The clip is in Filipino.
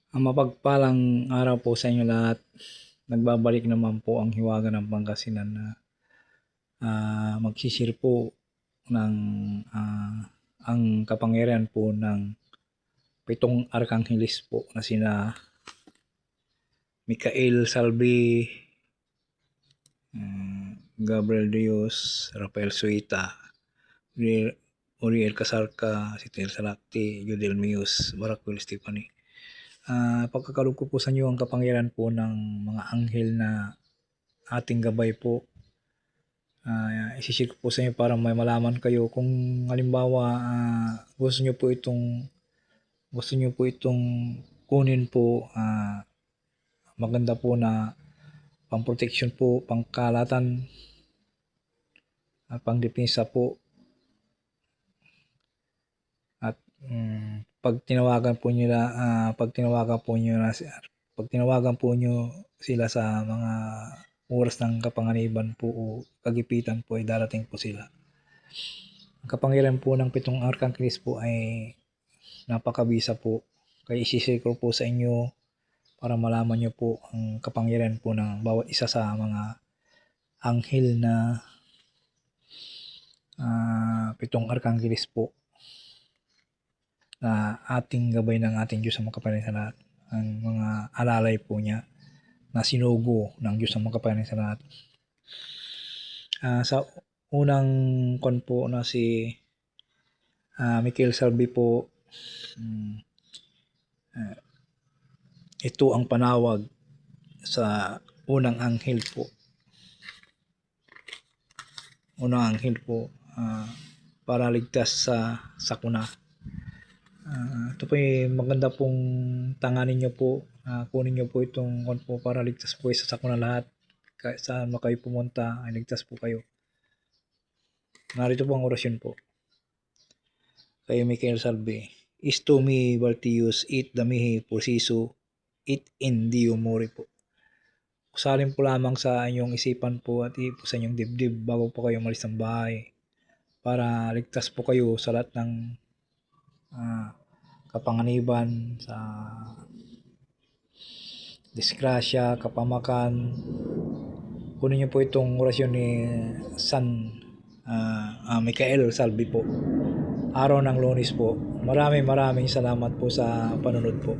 Ang mapagpalang araw po sa inyo lahat. Nagbabalik naman po ang Hiwaga ng Pangasinan na magsishare po ng ang kapangyarihan po ng 7 Arkangheles po na sina Michael Salvi, Gabriel Dios, Rafael Suita, Uriel Casarca, Sitel Salakti, Judel Mius, Barakwil Stephanie. Pagkakalog ko po sa inyo ang kapangyarihan po ng mga anghel na ating gabay po. Isishare ko po sa inyo para may malaman kayo kung halimbawa gusto nyo po itong kunin po, maganda po na pang protection po, pangkalatan, pang depensa po. At pag tinawagan po nyo sila sa mga oras ng kapanganiban po o kagipitan po ay darating po sila. Ang kapangyarihan po ng 7 Arkangheles po ay napakabisa po. Kaya isishare ko po sa inyo para malaman nyo po ang kapangyarihan po ng bawat isa sa mga anghel na 7 Arkangheles po na ating gabay ng ating Diyos ang makapangyarihan sa lahat. Ang mga alalay po niya na sinugo ng Diyos ang makapangyarihan sa lahat. Sa unang kon po na si Michael Salvi po, ito ang panawag sa unang anghel po. Unang anghel po para ligtas sa sakuna. Ito po maganda pong tanganin nyo po. Kunin nyo po itong kon po para ligtas po sa sakuna lahat. Kahit saan kayo pumunta ay ligtas po kayo. Narito po ang orasyon po. Kay Michael Salvi. Isto mi Baltius it damihi pursiso it in Dio mori po. Usalin po lamang sa inyong isipan po at ipo sa inyong dibdib bago po kayo malis ng bahay para ligtas po kayo sa lahat ng kapanganiban, sa disgrasya, kapamakan. Kunin niyo po itong orasyon ni San Michael Salvi po. Araw ng Lunes po. Maraming salamat po sa panunod po.